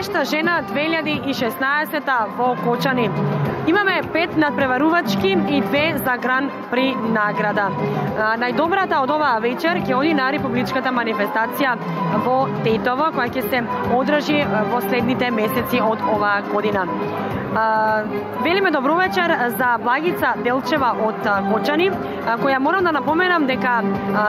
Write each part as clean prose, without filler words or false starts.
Вешта жена 2016 во Кочани. Имаме 5 надпреварувачки и 2 за Гран При награда. Најдобрата од оваа вечер ќе оди на републичката манифестација во Тетово, која ќе се одржи во следните месеци од оваа година. Велиме добро вечер за Благица Делчева од Кочани, која морам да напоменам дека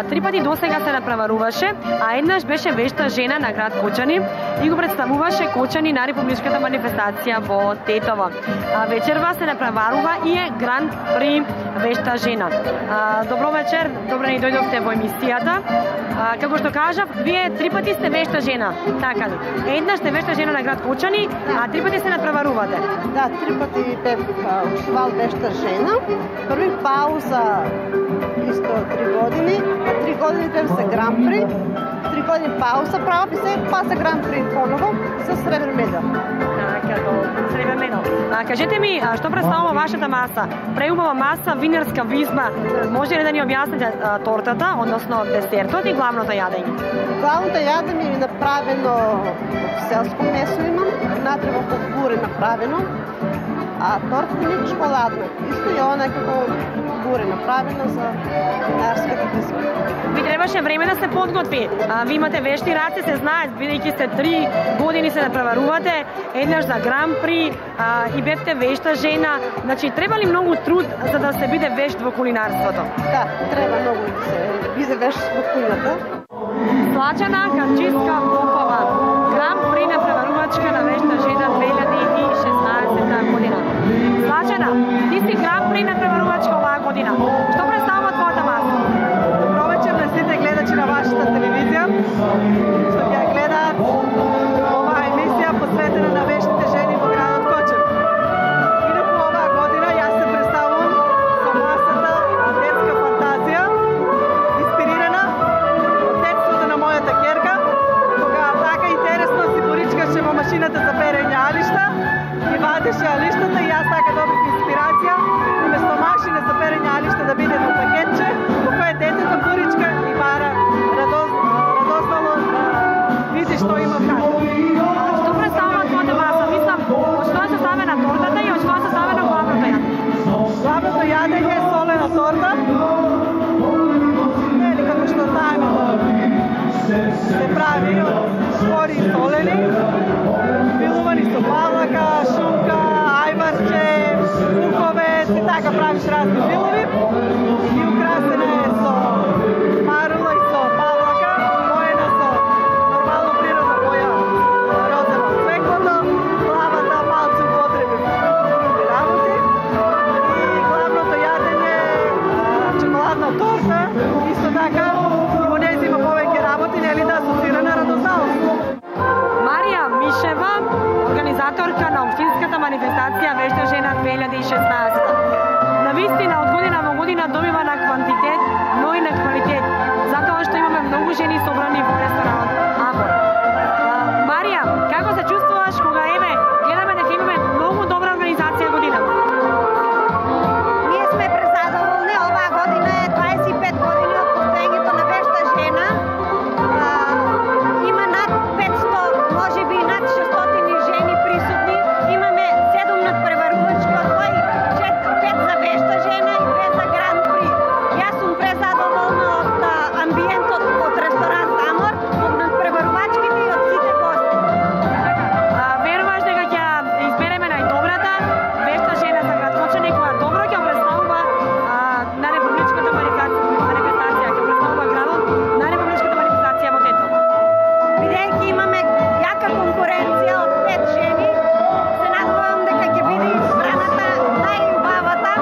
3 пати досега се напреваруваше, а еднаш беше вешта жена на град Кочани и го представуваше Кочани на републичката манифестација во Тетово. Вечерва се напреварува и е Гран При вешта жена. Добро вечер, добре ни дојдовте во емисијата. Како што кажав, вие 3 пати сте вешта жена, така ли? Еднаш сте вешта жена на град Кочани, а 3 пати се напреварувате. Да, 3 пати бев фестивал вешта жена. Први пауза исто 3 години, 3 години бев за Гран При, 3 години пауза права и се па за Гран При поново со сребрен медал. Сребрен медал. Кажете ми, што представува вашата маса? Преубава маса, винерска визма. Може ли да ни објасните тортата, односно десертот и главното јадење? Главното јадење е направено селско месо имам, внатре во буре направено, а тортата е шоколадна. Исто и она како буре направено за винарската визма. Ви требаше време да се подготви. Ви имате вешти раце, се знаат, бидејќи сте 3 години се напреварувате, еднаш за Гран При и бевте вешта жена. Значи, треба ли многу труд за да се биде вешт во кулинарството? Да, треба многу да се биде вешт во кулината. Слачана Ганчиска Попова, Гран При напреварувачка на вешта жена 2016 година. Слачана, ти си Гран При напреварувачка оваа година. Што представува твојата маса? Добро вечер на сите гледачи на вашата телевизија, што ќе гледаат оваа емисија посветена на вештите жени во градот Кочани. Инаку оваа година јас се представувам со масата детска фантазија, инспирирана од детството на мојата ќерка, кога така интересно си поричкаше во машината за перење алишта и вадеше алиштата и јас така добив инспирација уместо машина за перење алишта да биде на пакетче, во кое детето поричка и бара радоснало да види што има вкако. Што представува твојата маса? Мислам, од што е составена тортата и од што е составено главното јадење? Главното јадење е солена торта. Или како што знаеме, се прави од спори и солени, филувани со павлака, шунка, ајварче, луковец и така правиш разни филови. И украсена е со марула и со павлака, боена со нормално природна боја розова од цвеклото, главата малку употреби други работи и главното јадење чоколадна торта, исто така и во нејзе има повеќе работи, нели да асоцирана радосналост. Марија Мишева, организаторка на општинската манифестација Вешта жена 2016. Навистина од година во година добива на квантитет, но и на квалитет, затоа што имаме многу жени собрани во ресторанот Амор. Марија, како се чувствуваш кога еве гледаме дека имаме многу добра организација годинава? Ние сме презадоволни, оваа година е 25 години од постоењето на Вешта жена. Има над 500, можеби над 600 жени присутни. Имаме 7 надпреварувачки, од кои 5 за Вешта жена и 2 за Гран При. Јас сум презадоволна од амбиентот од ресторант Амор, од надпреварувачките и од сите гости. Веруваш дека ќе избереме најдобрата вешта жена за град Кочани, која добро ќе представува на републичката манифестација, ќе представува градот на републичката манифестација во Тетово. Бидејќи имаме јака конкуренција од 5 жени, се надевам дека ќе биде избраната најубавата,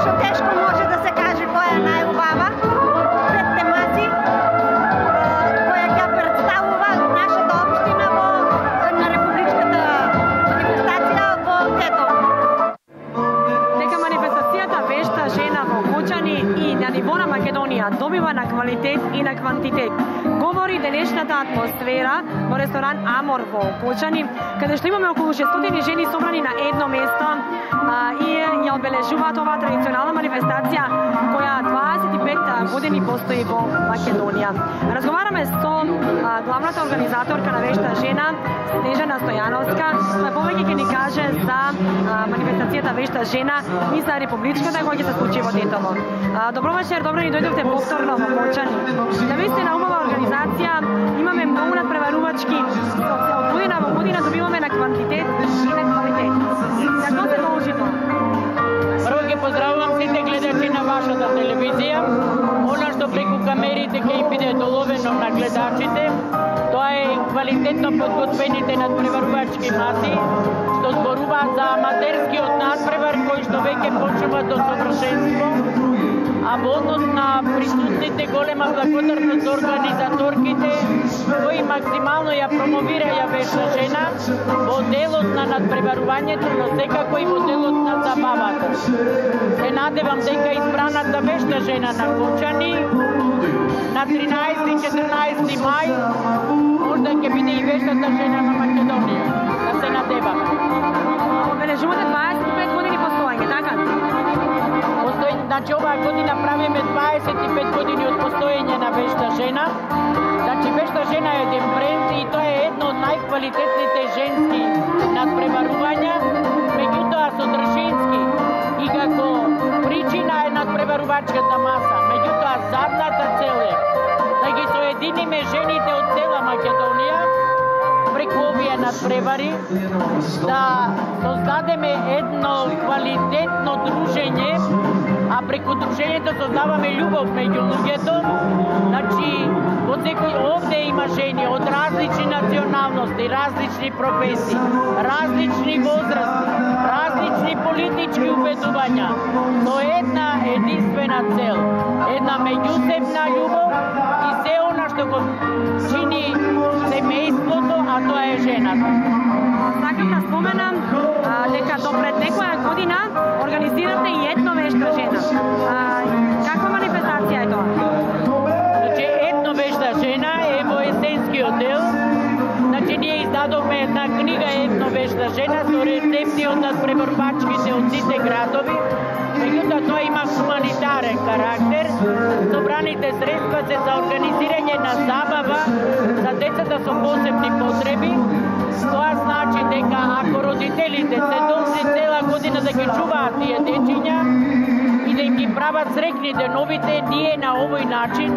што тешко може да се каже која е најубава од 5 маси, која ќе представува нашата општина на републичката манифестација во Тетово. Дека манифестацијата Вешта жена во Кочани и на ниво на Македонија добива на квалитет и на квантитет, говори денешната добрата атмосфера во ресторан Амор во Окочани, каде што имаме околу 600 жени собрани на едно место и ја обележуваат оваа традиционална манифестација која 25 години постои во Македонија. Разговараме со главната организаторка на Вешта жена, Снежана Стојановска, која повеќе ќе ни каже за манифестацијата Вешта жена и за републичката која ќе се случи во Тетово. Добро вечер, добро ни дојдовте повторно во Окочани. Навистина убава организација, имаме многу надпреварувачки, од година во година добиваме на квантитет и на квалитет. Како се должи тоа? Прво ќе поздравувам сите гледачи на вашата телевизија. Она што преку камерите ќе им биде доловено на гледачите, тоа е квалитетно подготвените надпреварувачки маси, што зборуваат за аматерскиот надпревар кој што веќе почнува до совршенство, а во однос на присутните голема благодарност за организаторките кои максимално ја промовираја Вешта жена во делот на надпреварувањето, но секако и во делот на забавата. Се надевам дека избраната Вешта жена на Окочани на 13-14 мај можда ќе биде и Вештата жена на Македонија. Да се надевам. Обележувате 25 години постоење, така? Значи, оваа година правиме 25 години од постоење на Вешта жена. Значи, Вешта жена е еден бренд и тоа е едно од најквалитетните женски надпреварувања, меѓутоа содржински и како причина е надпреварувачката маса. Меѓутоа, задната цел е да ги соединиме жените од цела Македонија преку овие надпревари, да создадеме едно квалитетно дружење, а преку дружењето создаваме љубов меѓу луѓето. Значи, од секој овде има жени од различни националности, различни професии, различни возрасти, различни политички убедувања, но една единствена цел, една меѓусебна љубов и се она што го чини семејството, а тоа е жената. Сакам да споменам дека до пред некоја година организирате и етно Вешта жена. Каква манифестација е тоа? Значи, етно Вешта жена е во есенскиот дел. Значи, ние издадовме една книга Етно Вешта жена со рецепти од надпреварувачките од сите градови. Меѓутоа, тоа има хуманитарен карактер. Собраните средства се за организирање на забава за децата со посебни потреби. Тоа значи дека ако родителите се должни цела година да ги чуваат тие дечиња и да им ги прават среќни деновите, ние на овој начин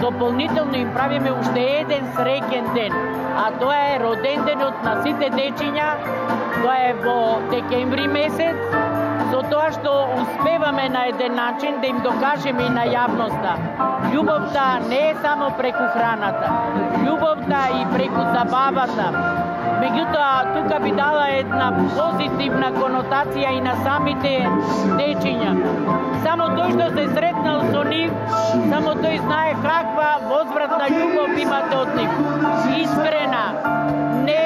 дополнително им правиме уште еден среќен ден, а тоа е роден денот на сите дечиња. Тоа е во декември месец, со тоа што успеваме на еден начин да им докажеме и на јавноста. Љубовта не е само преку храната, љубовта и преку забавата. Меѓутоа, тука би дала една позитивна конотација и на самите дечиња. Само тој што се сретнал со нив, само тој знае каква возвратна љубов имате од нив. Искрена, не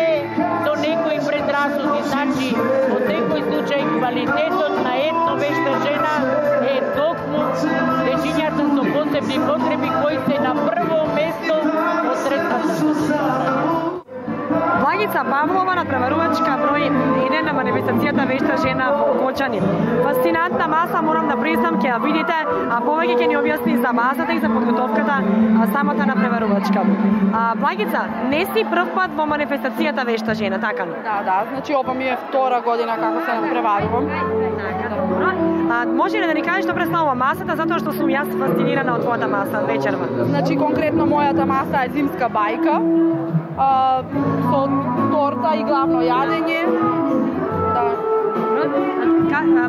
со некои предрасуди. Значи, во секој случај, квалитетот на етно Вешта жена е токму дечињата со посебни потреби кои се на прво место од средствата. Благица Павлова, надпреварувачка број 1 на манифестацијата Вешта жена во Окочани. Фасцинантна маса, морам да признам, ќе ја видите, а повеќе ќе ни објасни за масата и за подготовката самата надпреварувачка. Благица, не си прв пат во манифестацијата Вешта жена, така ли? Да, значи ова ми е втора година како се надпреварувам. Може ли да ни кажеш што представува масата, затоа што сум јас фасцинирана од твојата маса вечерва? Значи конкретно мојата маса е зимска бајка, со торта и главно јадење. Да.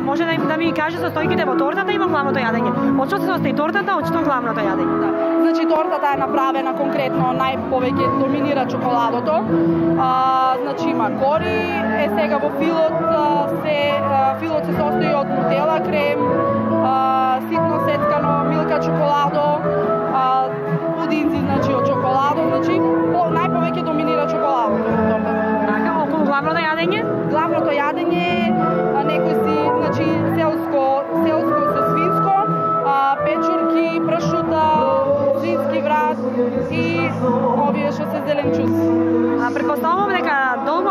Може да ми каже состојките во тортата и во главното јадење. Од што се состои тортата, од што главното јадење? Да. Значи тортата е направена конкретно најповеќе доминира чоколадото. Значи има кори, сега во филот се состои од нутела крем, ситно сеткано милка чоколадо, пудинци значи од чоколадо, значи најповеќе доминира чоколадото. Така, околу главното јадење? Главното јадење некој си, значи селско со свинско, печурки, пршута, свински врат и овие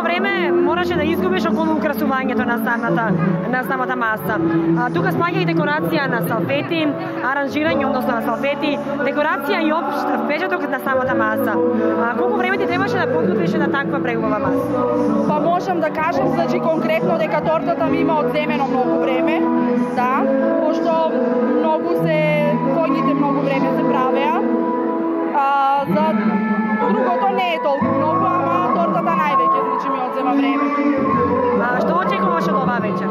време мораше да изгубиш околу украсувањето на самата маса. Тука спаѓа и декорација на салфети, аранжирање, односно на салфети, декорација и општ впечаток на самата маса. Колку време ти требаше да подготвиш една таква преубава маса? Па можам да кажам, значи конкретно дека тортата ми има одземено многу време, да, пошто коњите многу време се правеа. За другото не е толку многу, ама тортата највеќе, значи ми одзема време. Што очекуваш од оваа вечер?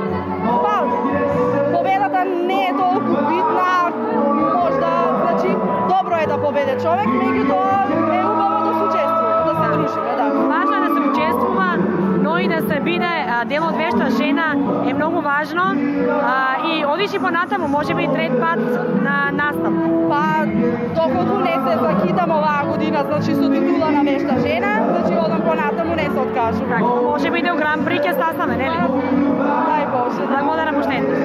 Па, победата не е толку битна, можда, значи, добро е да победе човек, меѓутоа е убаво да се учествува, да се дружиме, да. Важно е да се учествува, но и да се биде дел од вешта жена е многу важно и одиш и понатаму, можеби и трет пат на настап. Па, доколку не се закидам оваа година, значи со титула на вешта жена, значи одам понатаму, не се откажувам. Така, можеби и да Гран При ќе стасаме, нели? Дај Боже. Благодарам уште еднаш.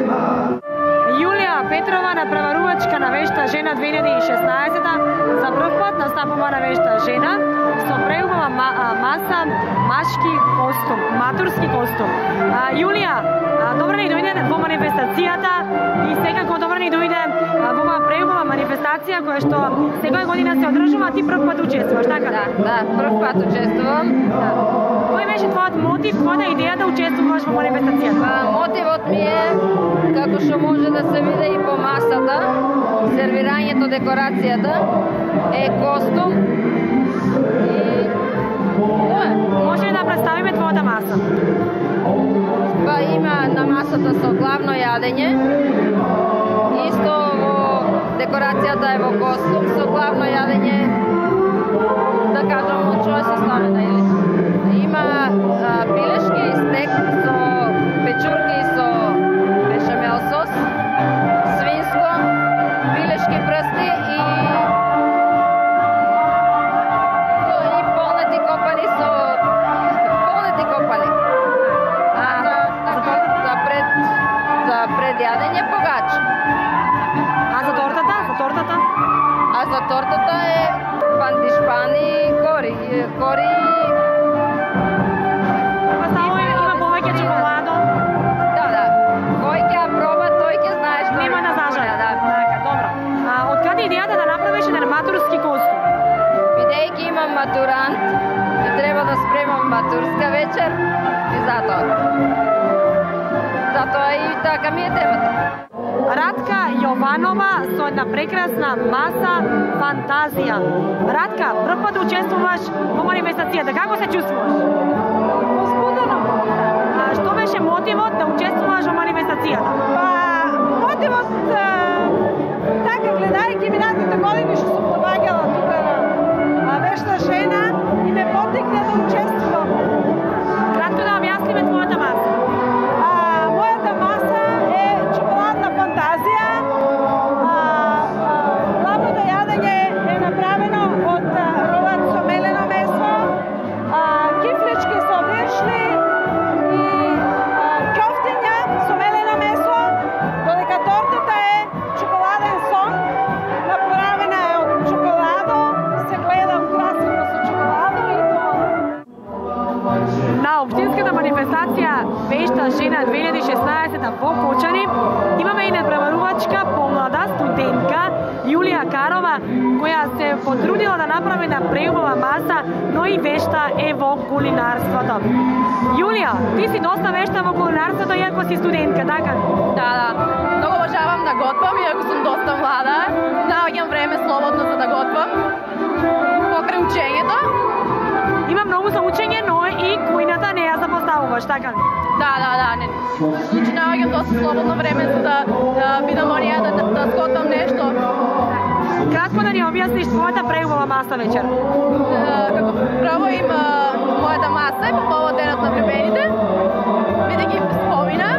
Јулија Петрова, надпреварувачка на вешта жена 2016, за прв пат настапува на вешта жена со преубава маса, машки костум, матурски костум. Јулија, добро ни дојде во манифестацијата и секако добро ни дојде во оваа преубава манифестација која што секоја година се одржува, ти прв пат учествуваш, така? Да, прв пат учествувам. Кој беше твојот мотив, која е идеја да учествуваш во манифестацијата? Мотивот ми е како што може да се види и по масата, сервирањето, декорацијата е костум и може ли да представиме твојата маса? Па има на масата со главно јадење, исто во декорацијата е во костум со главно јадење, да кажам од што е составена или има пилешки стек со печурки со бешамел сос, свинско, пилешки прсти и полнети копани со за предјадење погач. А за тортата? А за тортата е пандишпани, кори. Има повеќе чоколадо. Да. Кој ќе ја проба, тој ќе знае што нема да зажале. Да. Така, добро. Од каде идејата да направиш еден матурски костум? Бидејќи имам матурант и треба да спремам матурска вечер и затоа и така ми е темата. Радка Јованова со една прекрасна маса фантазија. Радка, прв пат учествуваш во манифестацијата. Како се чувствуваш? Возбудено. Што беше мотивот да учествуваш во манифестацијата? Па, мотивот, така, гледајќи минатите години што сум помагала тука на вешта жена и ме потикна да учествувам. Кратко да објасниме твојата маса. Мојата маса е чоколадна фантазија. Главното јадење е направено од ролат со мелено месо, кифлички со вишни и ќофтиња со мелено месо, додека тортата е чоколаден сон, направена е од чоколадо, се гледа украсено со чоколадо и На општинската манифестација Вешта жена 2016 во Кочани имаме и надпреварувачка помлада студентка Јулија Карова, која се потрудила да направи на преубава маса, но и вешта е во кулинарството. Јулија, ти си доста вешта во кулинарството, иако си студентка, така? Да. Многу обожавам да готвам, иако сум доста млада. Наоѓам време слободно за да готвам. Покрај учењето. Има многу за учење, но и кујната не ја запоставуваш, така ли? Да. Значи наоѓам доста слободно време за да бидам онија да сготвам нешто. Кратко да ни објасниш твојата преубава маса вечер. Како прво има мојата маса е по повод денот на влюбените, бидејќи спомина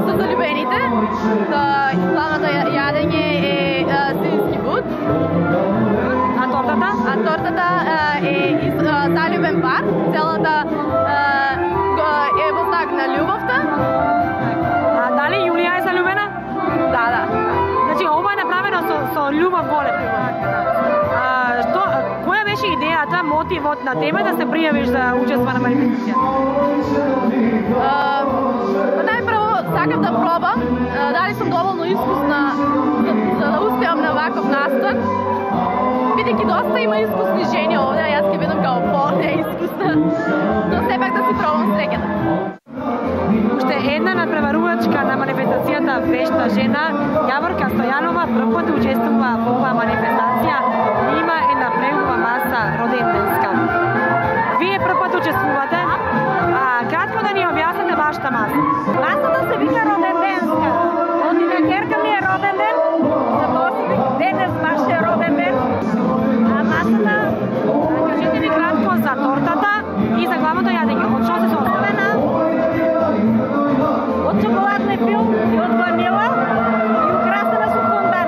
за залюбените. Главното јадење е свински бут. А тортата? Тортата е залюбен пар. Целата е во знак на љубовта. Дали Јулија е залюбена? Да. Значи ова е направено со љубов голем. Која беше идејата, мотивот на тебе да се пријавиш за учество на манифестацијата? Најпрво сакам да пробам дали сум доволно искусна за да успеам на ваков настан. Бидејќи доста има искусни жени овде, а јас ќе бидам као по-неискусна, но сепак да си пробам среќата. Уште една надпреварувачка на манифестацијата Вешта жена, Јаворка Стојанова, прв пат учествува во оваа манифестација и има една прегува маса роденденска. Вие прв пат учествувате, а кратко да ни објасните вашата маса. Масата се вика роденденска. Одина керка ми е роден ден, затоа денес баш е роден ден. А масата, Кажете ни кратко за тортата и за главното јадење. Од што се состои? од чоколадни фил и од ванила и украсена со фондан.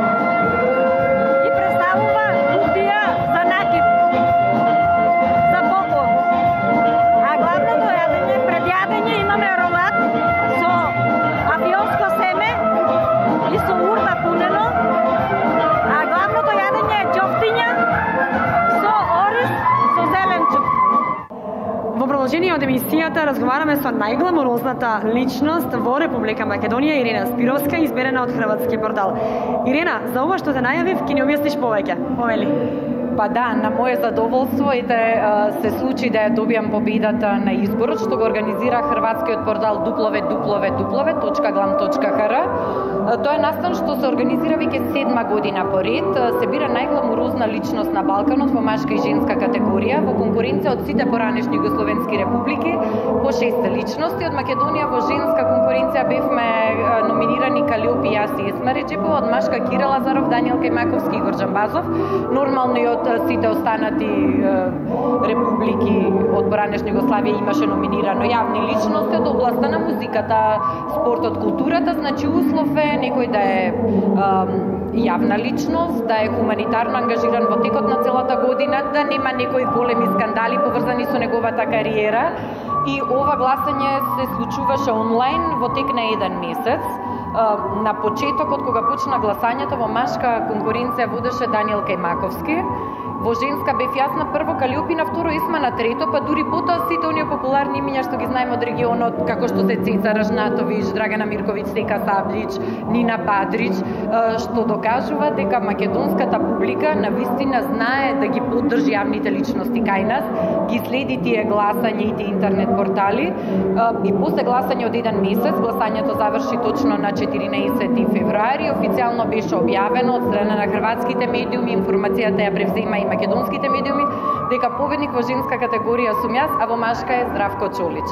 И представува кутија за накид, за поклон. А главното јадење, пред јадење имаме ролат со авионско семе и со урна пунено. А главното јадење е ќофтиња со ориз, со зеленчук. Во продолжение од емисијата разговараме со најгламурозната личност во Република Македонија, Ирена Спировска, изберена од Хрватски портал. Ирена, за ова што те најавив, ќе ни објасниш повеќе. Повели. Па да, на мое задоволство и да се случи да ја добијам победата на изборот што го организира хрватскиот портал www.glam.hr. Тоа е настан што се организира веќе 7 година поред. Се бира најгламурозна личност на Балканот во машка и женска категорија во конкуренција од сите поранешни југословенски републики по 6 личности. Од Македонија во женска конкуренција бевме номинирани Калиопи, јас и Есма Реджепова, од машка Кира Лазаров, Даниел Кајмаковски и Игор Джамбазов. Нормално и од сите останати републики од поранешна Југославија имаше номинирано јавни личности од областта на музиката, спортот, културата, значи услов е некој да е јавна личност, да е хуманитарно ангажиран во текот на целата година, да нема некои големи скандали поврзани со неговата кариера. И ова гласање се случуваше онлайн во тек на 1 месец. На почетокот, кога почна гласањето, во машка конкуренција водеше Даниел Кајмаковски. Во женска бев јас на прво, Калиопи на второ, Есма на трето, па дури потоа сите оние популарни имиња што ги знаеме од регионот, како што се Цеца Ражнатовиќ, Драгана Мирковиќ, Сека Саблиќ, Нина Падрич, што докажува дека македонската публика навистина знае да ги поддржи јавните личности кај нас, ги следи тие гласања и тие интернет портали. И после гласање од 1 месец, гласањето заврши точно на 14 февруари, официјално беше објавено од страна на хрватските медиуми, информацијата ја превзема и македонските медиуми, дека победник во женска категорија сум јас, а во машка е Здравко Чолич.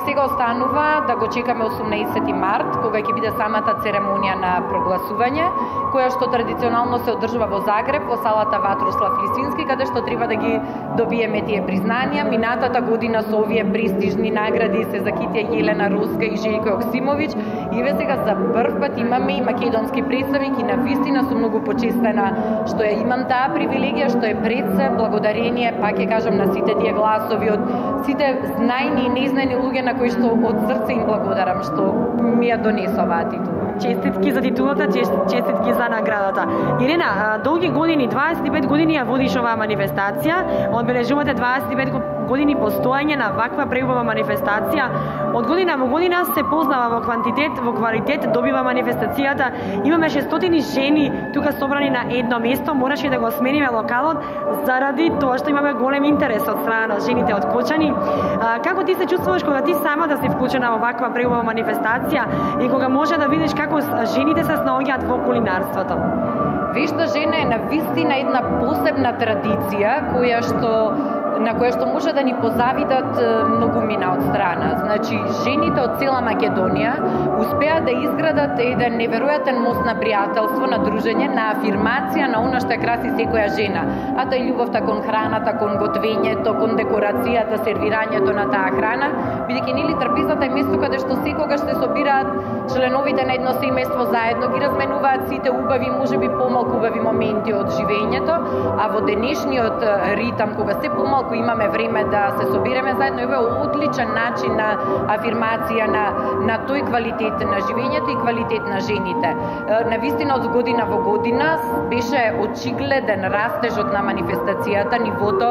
Сега останува да го чекаме 18 март, кога ќе биде самата церемонија на прогласување, која што традиционално се одржува во Загреб, во салата Ватрослав Лисински, каде што треба да ги добиеме тие признанија. Минатата година со овие престижни награди се закитија Јелена Роска и Желјко Јоксимовиќ, и ве сега за прв пат имаме и македонски представник, и навистина сум многу почестена што ја имам таа привилегија, што е пред се благодарение, пак ќе кажам, на сите тие гласови од сите знајни и незнајни луѓе на кои што од срце им благодарам што ми ја донесоа оваа титула. Честитки за титулата, честитки за наградата. Ирена, долги години, 25 години ја водиш оваа манифестација, одбележувате 25 години постојање на ваква преубава манифестација. Од година во година се познава во квантитет, во квалитет добива манифестацијата. Имаме 600 жени тука собрани на едно место, мораше да го смениме локалот заради тоа што имаме голем интерес од страна на жените од Кочани. Како ти се чувствуваш кога ти сама да си вклучена во ваква преубава манифестација и кога може да видиш како жените се снаоѓаат во кулинарството? Вешта жена е навистина една посебна традиција на која што може да ни позавидат многумина од страна. Значи, жените од цела Македонија успеа да изградат еден неверојатен мост на пријателство, на дружење, на афирмација на она што ја краси секоја жена. А тоа е љубовта кон храната, кон готвењето, кон декорацијата, сервирањето на таа храна, бидејќи нели трпезата е место каде што секогаш се собираат членовите на едно семејство заедно, ги разменуваат сите убави, можеби помалку убави моменти од живењето, а во денешниот ритам, кога се помалку ако имаме време да се собереме заедно. Ево е одличен начин на афирмација на тој квалитет на живењето и квалитет на жените. Навистина од година во година беше очигледен растежот на манифестацијата, нивото.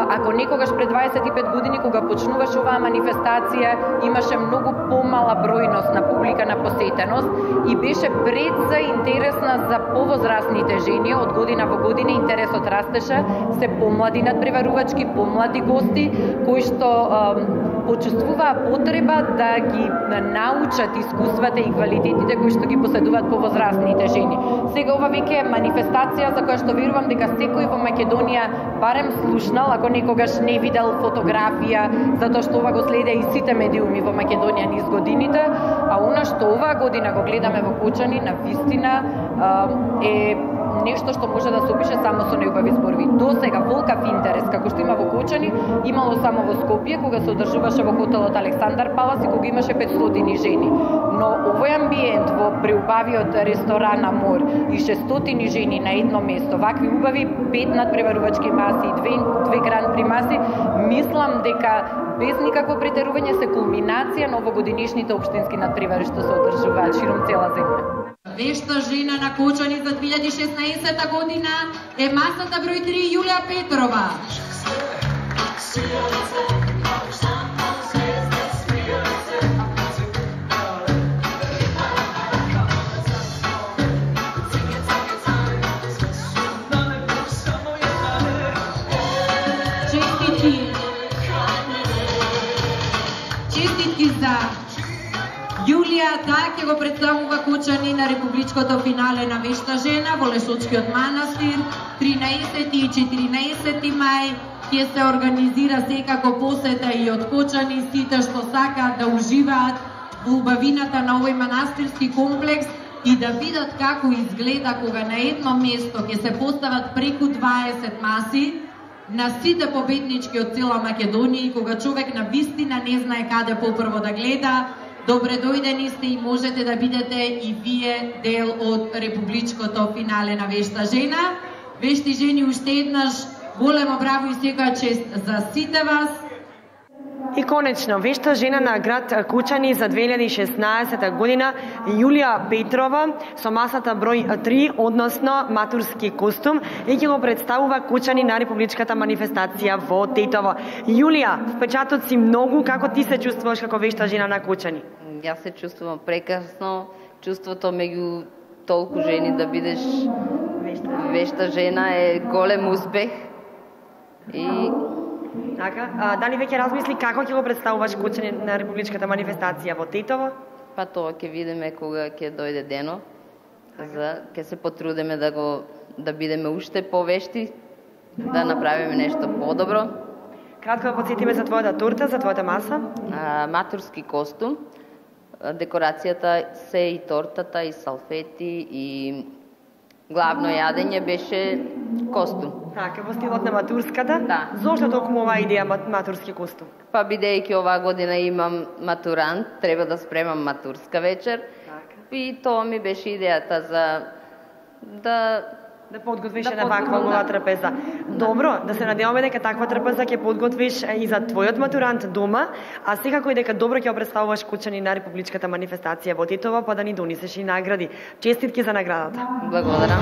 Ако некогаш пред 25 години кога почнуваше оваа манифестација имаше многу помала бројност на публика, на посетеност и беше предза интересна за повозрастните жени. Од година во година интересот растеше, се помлади надпреварувачки, помлади гости кои што почувствуваа потреба да ги научат искуствата и квалитетите кои што ги поседуваат повозрастните жени. Сега ова веќе е манифестација за која што верувам дека секој во Македонија барем слушнал, ако некогаш не видел фотографија, затоа што ова го следеа и сите медиуми во Македонија низ годините, а она што оваа година го гледаме во Кочани, на вистина е нешто што може да се опише само со неубави зборови. До сега волкав интерес, како што има во Кочани, имало само во Скопје, кога се одржуваше во хотелот Александар Палас и кога имаше 500 жени. Но овој амбиент во преубавиот ресторан Амор и 600 жени на едно место, вакви убави 5 надпреварувачки маси и 2 гран при маси, мислам дека без никакво претерување се кулминација на овогодинешните општински надпревари што се одржуваат широм цела земја. Вешта жена на Кочани за 2016 година е масата број 3 Јулија Петрова. Честитки за Јулија, ќе го представува Кочани на републичкото финале на Вешта жена во Лешочкиот манастир 13 и 14 мај. Ќе се организира секако посета и од Кочани, сите што сакаат да уживаат во убавината на овој манастирски комплекс и да видат како изгледа кога на едно место ќе се постават преку 20 маси на сите победнички од цела Македонија и кога човек на вистина не знае каде попрво да гледа. Добре дојдени сте и можете да бидете и вие дел од републичкото финале на Вешта жена. Вешти жени, уште еднаш големо браво и секоја чест за сите вас. И конечно, Вешта жена на град Кочани за 2016 година Јулија Петрова со масата број 3, односно матурски костум, и ќе го представува Кочани на републичката манифестација во Тетово. Јулија, впечатот си многу, како ти се чувствуваш како Вешта жена на Кочани? Јас се чувствувам прекрасно, чувството меѓу толку жени да бидеш Вешта жена е голем успех. И така, дали веќе размисли како ќе го представуваш Кочани на републичката манифестација во Тетово? Па тоа ќе видиме кога ќе дојде денот. Ќе се потрудиме да бидеме уште повешти, да направиме нешто подобро. Кратко да подсетиме за твојата торта, за твојата маса. Матурски костум. Декорацијата се и тортата, и салфети, и главно јадење беше костум. Така, во стилот на матурската? Да. Зошто токму оваа идеја матурски костум? Па бидејќи оваа година имам матурант, треба да спремам матурска вечер. Така. И тоа ми беше идејата за да подготвиш на ваква трапеза. Добро, да се надеваме дека таква трапеза ќе подготвиш и за твојот матурант дома, а секако и дека добро ќе представуваш Кочани на републичката манифестација во Тетово, па да ни донесеш и награди. Честитки за наградата. Благодарам.